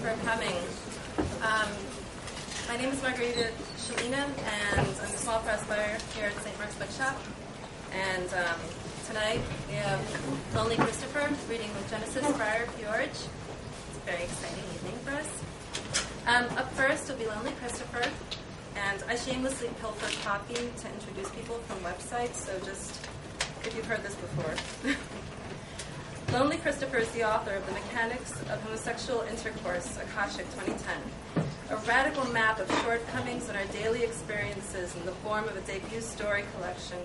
for coming. My name is Margarita Shalina, and I'm a small press buyer here at St. Mark's Bookshop. And tonight we have Lonely Christopher reading with Genesis Friar Fjord. It's a very exciting evening for us. Up first will be Lonely Christopher, and I shamelessly pilfer copy to introduce people from websites, so just if you've heard this before. Lonely Christopher is the author of The Mechanics of Homosexual Intercourse, Akashic 2010, a radical map of shortcomings in our daily experiences in the form of a debut story collection,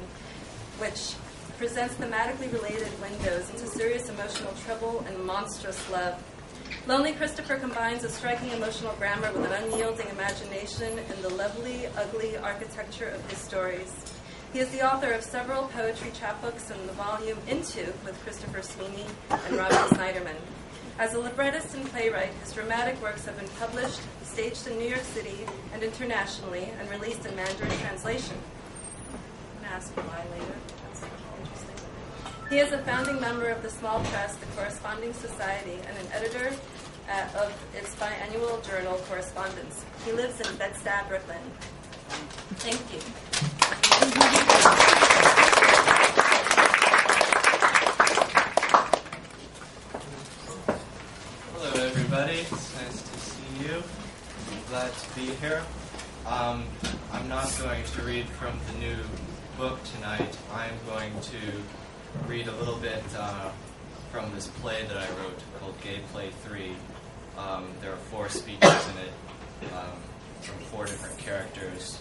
which presents thematically related windows into serious emotional trouble and monstrous love. Lonely Christopher combines a striking emotional grammar with an unyielding imagination in the lovely, ugly architecture of his stories. He is the author of several poetry chapbooks and the volume Into with Christopher Sweeney and Robin Snyderman. As a librettist and playwright, his dramatic works have been published, staged in New York City and internationally, and released in Mandarin translation. I'm going to ask why later. That's interesting. He is a founding member of the Small Press, the Corresponding Society, and an editor of its biannual journal, Correspondence. He lives in Bed-Stuy, Brooklyn. Thank you. Hello, everybody. It's nice to see you. I'm glad to be here. I'm not going to read from the new book tonight. I'm going to read a little bit from this play that I wrote called Gay Play 3. There are 4 speeches in it from 4 different characters,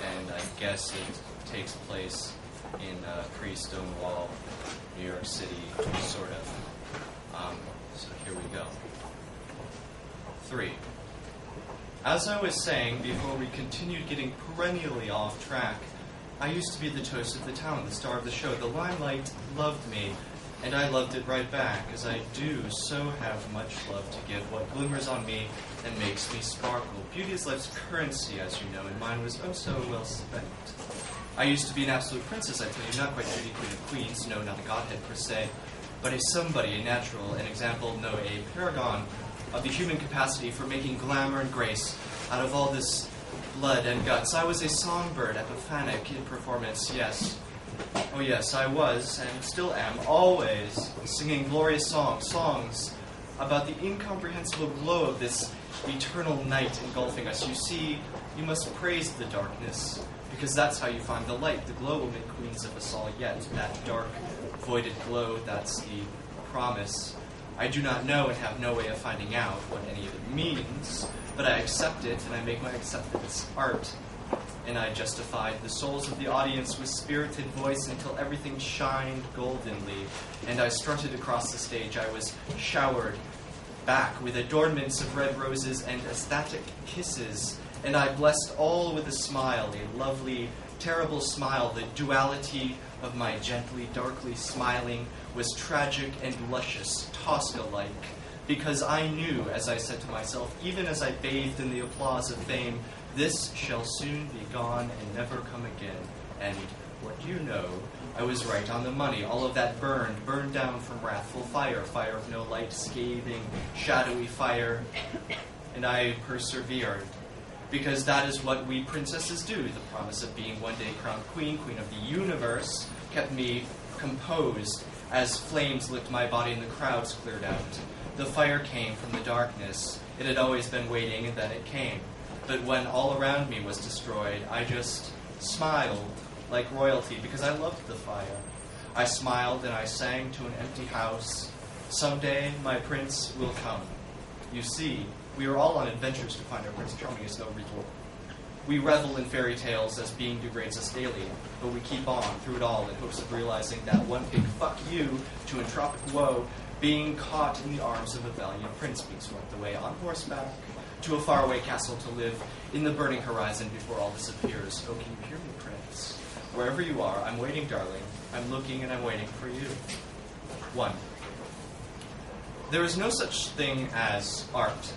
and I guess it takes place in pre-Stonewall, New York City, sort of. So here we go. 3. As I was saying before we continued getting perennially off track, I used to be the toast of the town, the star of the show. The limelight loved me, and I loved it right back, as I do so have much love to give, what glimmers on me and makes me sparkle. Beauty is life's currency, as you know, and mine was oh so well spent. I used to be an absolute princess, I tell you, not quite beauty queen of queens, no, not a godhead per se, but a somebody, a natural, an example, no, a paragon of the human capacity for making glamour and grace out of all this blood and guts. I was a songbird, epiphanic in performance, yes. Oh yes, I was, and still am, always singing glorious songs about the incomprehensible glow of this eternal night engulfing us. You see, you must praise the darkness, because that's how you find the light. The glow will make queens of us all yet. That dark, voided glow, that's the promise. I do not know and have no way of finding out what any of it means, but I accept it, and I make my acceptance art. And I justified the souls of the audience with spirited voice until everything shined goldenly, and I strutted across the stage. I was showered back with adornments of red roses and ecstatic kisses, and I blessed all with a smile, a lovely, terrible smile. The duality of my gently, darkly smiling was tragic and luscious, Tosca-like, because I knew, as I said to myself, even as I bathed in the applause of fame, this shall soon be gone and never come again. And what do you know? I was right on the money. All of that burned down from wrathful fire, fire of no light, scathing, shadowy fire. And I persevered, because that is what we princesses do. The promise of being one day crowned queen, queen of the universe, kept me composed as flames licked my body and the crowds cleared out. The fire came from the darkness. It had always been waiting, and then it came. But when all around me was destroyed, I just smiled like royalty because I loved the fire. I smiled and I sang to an empty house, someday my prince will come. You see, we are all on adventures to find our Prince Charming is no riddle. We revel in fairy tales as being degrades us daily, but we keep on through it all in hopes of realizing that one big fuck you to entropic woe, being caught in the arms of a valiant prince, being swept away on horseback to a faraway castle to live in the burning horizon before all disappears. Oh, can you hear me, Prince? Wherever you are, I'm waiting, darling. I'm looking and I'm waiting for you. 1. There is no such thing as art.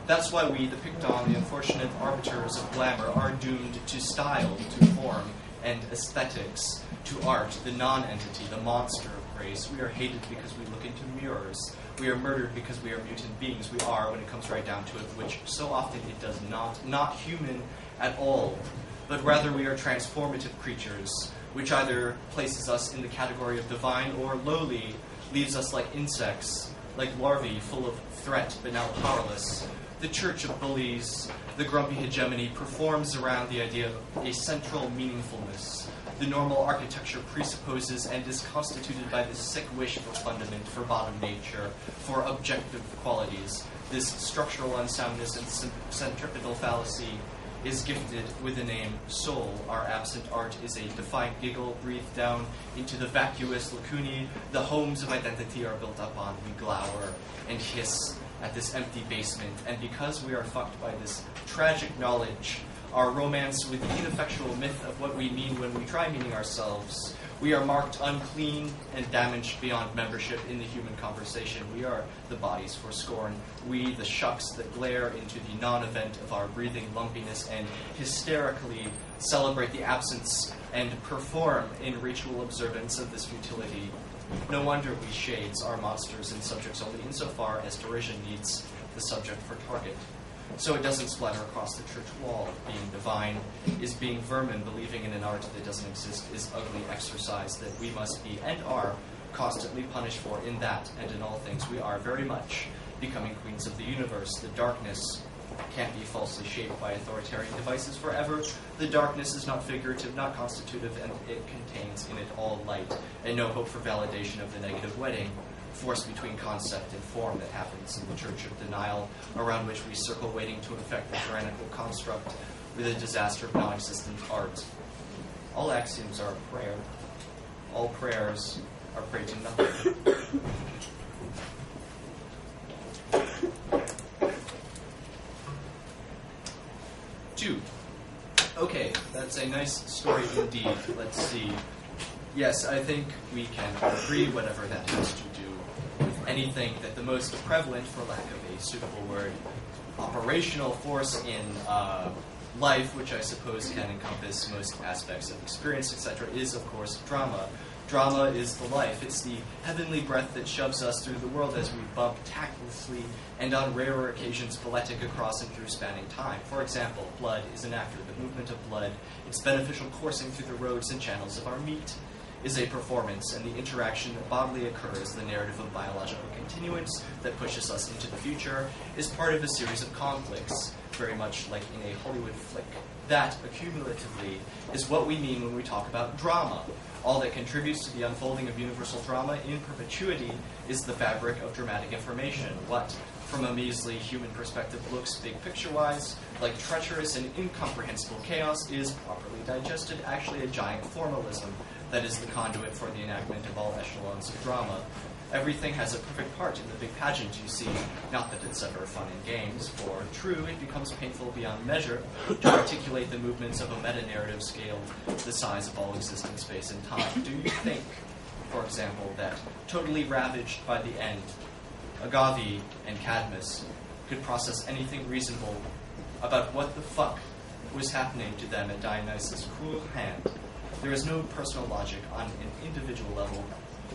That's why we, the picked-on, the unfortunate arbiters of glamour, are doomed to style, to form, and aesthetics, to art, the non-entity, the monster, race. We are hated because we look into mirrors. We are murdered because we are mutant beings. We are, when it comes right down to it, which so often it does not human at all, but rather we are transformative creatures, which either places us in the category of divine or lowly, leaves us like insects, like larvae full of threat but now powerless. The Church of Bullies, the grumpy hegemony, performs around the idea of a central meaningfulness. The normal architecture presupposes and is constituted by this sick wish for fundament, for bottom nature, for objective qualities. This structural unsoundness and centripetal fallacy is gifted with the name soul. Our absent art is a defiant giggle breathed down into the vacuous lacunae the homes of identity are built up on. We glower and hiss at this empty basement, and because we are fucked by this tragic knowledge, our romance with the ineffectual myth of what we mean when we try meaning ourselves, we are marked unclean and damaged beyond membership in the human conversation. We are the bodies for scorn. We, the shucks that glare into the non-event of our breathing lumpiness and hysterically celebrate the absence and perform in ritual observance of this futility. No wonder we shades are monsters and subjects only insofar as derision needs the subject for target. So it doesn't splatter across the church wall. Being divine is being vermin, believing in an art that doesn't exist is ugly exercise that we must be and are constantly punished for. In that and in all things we are very much becoming queens of the universe. The darkness can't be falsely shaped by authoritarian devices forever. The darkness is not figurative, not constitutive, and it contains in it all light, and no hope for validation of the negative wedding, force between concept and form that happens in the church of denial, around which we circle waiting to infect the tyrannical construct with a disaster of non-existent art. All axioms are a prayer. All prayers are prayed to nothing. Okay, that's a nice story indeed. Let's see. Yes, I think we can agree, whatever that has to do with anything, that the most prevalent, for lack of a suitable word, operational force in life, which I suppose can encompass most aspects of experience, etc., is, of course, drama. Drama is the life. It's the heavenly breath that shoves us through the world as we bump tactlessly and on rarer occasions poetic across and through spanning time. For example, blood is an actor. The movement of blood, its beneficial coursing through the roads and channels of our meat, is a performance, and the interaction that bodily occurs, the narrative of biological continuance that pushes us into the future, is part of a series of conflicts, very much like in a Hollywood flick. That, accumulatively, is what we mean when we talk about drama. All that contributes to the unfolding of universal drama in perpetuity is the fabric of dramatic information. What, from a measly human perspective, looks big picture-wise like treacherous and incomprehensible chaos is, properly digested, actually a giant formalism that is the conduit for the enactment of all echelons of drama. Everything has a perfect part in the big pageant, you see. Not that it's ever fun and games, for true, it becomes painful beyond measure to articulate the movements of a meta-narrative scale the size of all existing space and time. Do you think, for example, that, totally ravaged by the end, Agave and Cadmus could process anything reasonable about what the fuck was happening to them at Dionysus' cruel hand? There is no personal logic on an individual level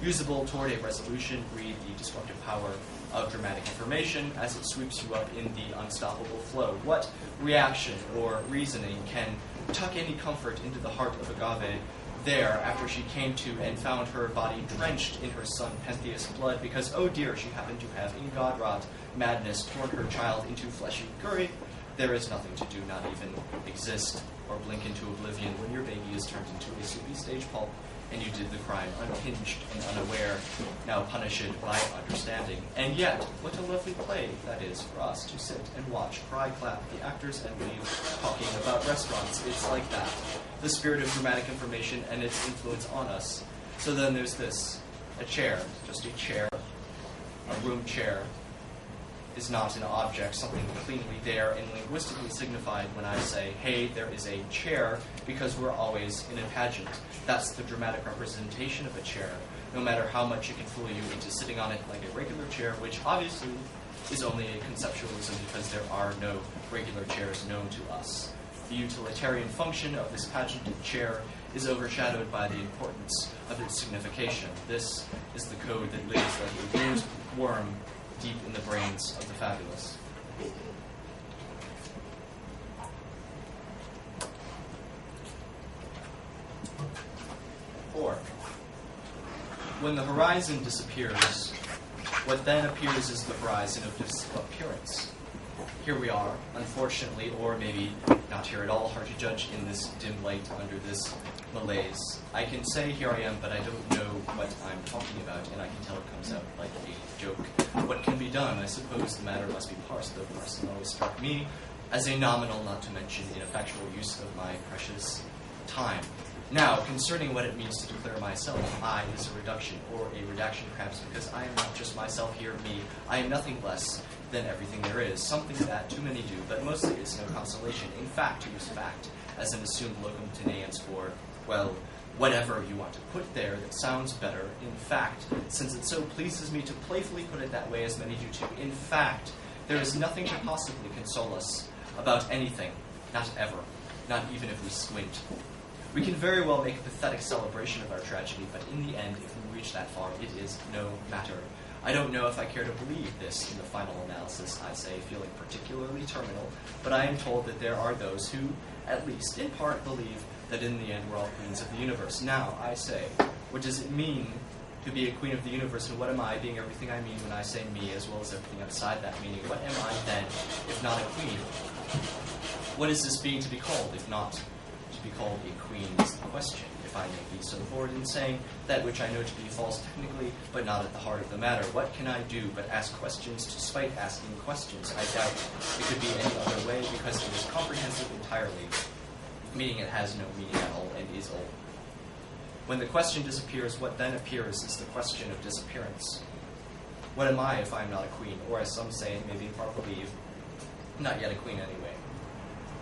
usable toward a resolution. Read the destructive power of dramatic information as it sweeps you up in the unstoppable flow. What reaction or reasoning can tuck any comfort into the heart of Agave there after she came to and found her body drenched in her son Pentheus' blood because, oh dear, she happened to have in God-wrought madness torn her child into fleshy curry? There is nothing to do, not even exist or blink into oblivion when your baby is turned into a soupy stage pulp and you did the crime unhinged and unaware. Now punish it by understanding. And yet, what a lovely play that is for us to sit and watch, cry, clap, the actors and leave talking about restaurants. It's like that. The spirit of dramatic information and its influence on us. So then there's this, a chair, just a chair, a room chair, is not an object, something cleanly there and linguistically signified when I say, hey, there is a chair, because we're always in a pageant. That's the dramatic representation of a chair, no matter how much it can fool you into sitting on it like a regular chair, which obviously is only a conceptualism because there are no regular chairs known to us. the utilitarian function of this patented chair is overshadowed by the importance of its signification. This is the code that lives like a bruised worm deep in the brains of the fabulous. Four. When the horizon disappears, what then appears is the horizon of disappearance. Here we are, unfortunately, or maybe not here at all, hard to judge in this dim light under this malaise. I can say here I am, but I don't know what I'm talking about, and I can tell it comes out like a joke. What can be done? I suppose the matter must be parsed, though parsing always struck me as a nominal, not to mention ineffectual use of my precious time. Now, concerning what it means to declare myself, I is a reduction, or a redaction perhaps, because I am not just myself here, me. I am nothing less than everything there is, something that too many do, but mostly it's no consolation. In fact, to use fact as an assumed locum tenens for, well, whatever you want to put there that sounds better. In fact, since it so pleases me to playfully put it that way as many do too, in fact, there is nothing to possibly console us about anything, not ever, not even if we squint. We can very well make a pathetic celebration of our tragedy, but in the end, if we reach that far, it is no matter. I don't know if I care to believe this in the final analysis, I say, feeling particularly terminal, but I am told that there are those who, at least in part, believe that in the end we're all queens of the universe. Now, I say, what does it mean to be a queen of the universe, and what am I, being everything I mean when I say me, as well as everything outside that meaning? What am I then, if not a queen? What is this being to be called, if not to be called a queen, is the question, if I may be so forward in saying that which I know to be false technically, but not at the heart of the matter. What can I do but ask questions despite asking questions? I doubt it could be any other way, because it is comprehensive entirely, meaning it has no meaning at all and is old. When the question disappears, what then appears is the question of disappearance. What am I if I am not a queen, or as some say, and maybe in part believe, not yet a queen anyway,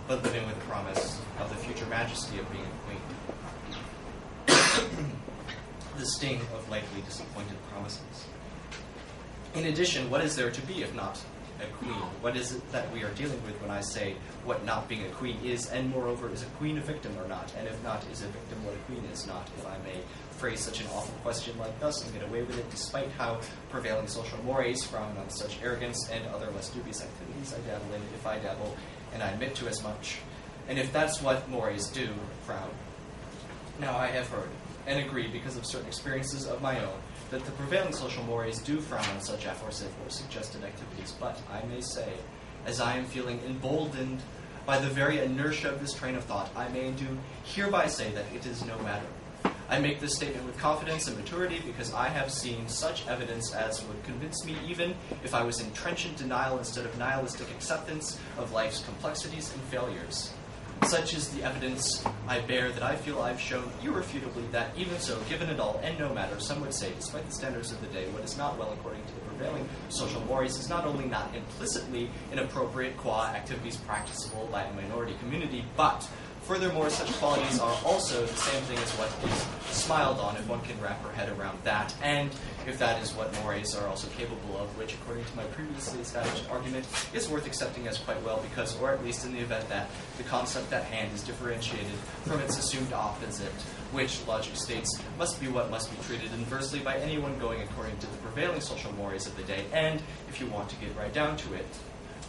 but living with the promise of the future majesty of being a queen. The sting of likely disappointed promises. In addition, what is there to be if not a queen? What is it that we are dealing with when I say what not being a queen is, and moreover, is a queen a victim or not? And if not, is a victim what a queen is not, if I may phrase such an awful question like thus and get away with it, despite how prevailing social mores frown on such arrogance and other less dubious activities I dabble in, if I dabble, and I admit to as much. And if that's what mores do, frown. Now, I have heard and agree, because of certain experiences of my own, that the prevailing social mores do frown on such aforesaid or suggested activities, but I may say, as I am feeling emboldened by the very inertia of this train of thought, I may do hereby say that it is no matter. I make this statement with confidence and maturity because I have seen such evidence as would convince me, even if I was in trenchant denial instead of nihilistic acceptance of life's complexities and failures. Such is the evidence I bear that I feel I've shown irrefutably that even so, given it all, and no matter, some would say, despite the standards of the day, what is not well according to the prevailing social mores is not only not implicitly inappropriate qua activities practicable by a minority community, but furthermore, such qualities are also the same thing as what is smiled on, if one can wrap her head around that, and if that is what mores are also capable of, which, according to my previously established argument, is worth accepting as quite well because, or at least in the event that the concept at hand is differentiated from its assumed opposite, which, logic states, must be what must be treated inversely by anyone going according to the prevailing social mores of the day, and, if you want to get right down to it,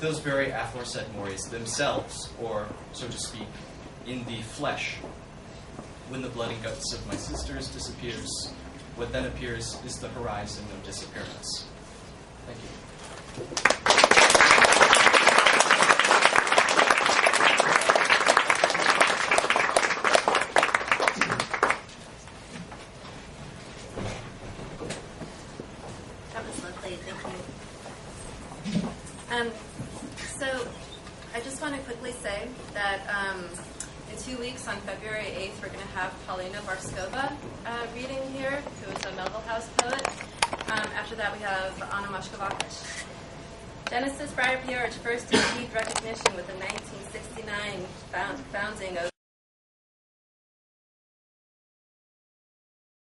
those very aforesaid mores themselves, or, so to speak, in the flesh. When the blood and guts of my sisters disappears, what then appears is the horizon of disappearance. Thank you. That was lovely, thank you. So, I just want to quickly say that in 2 weeks, on February 8th, we're going to have Paulina Barskova reading here, who is a Melville House poet. After that, we have Anna Mashkovakish. Genesis Friar Piotr's first achieved recognition with the 1969 founding of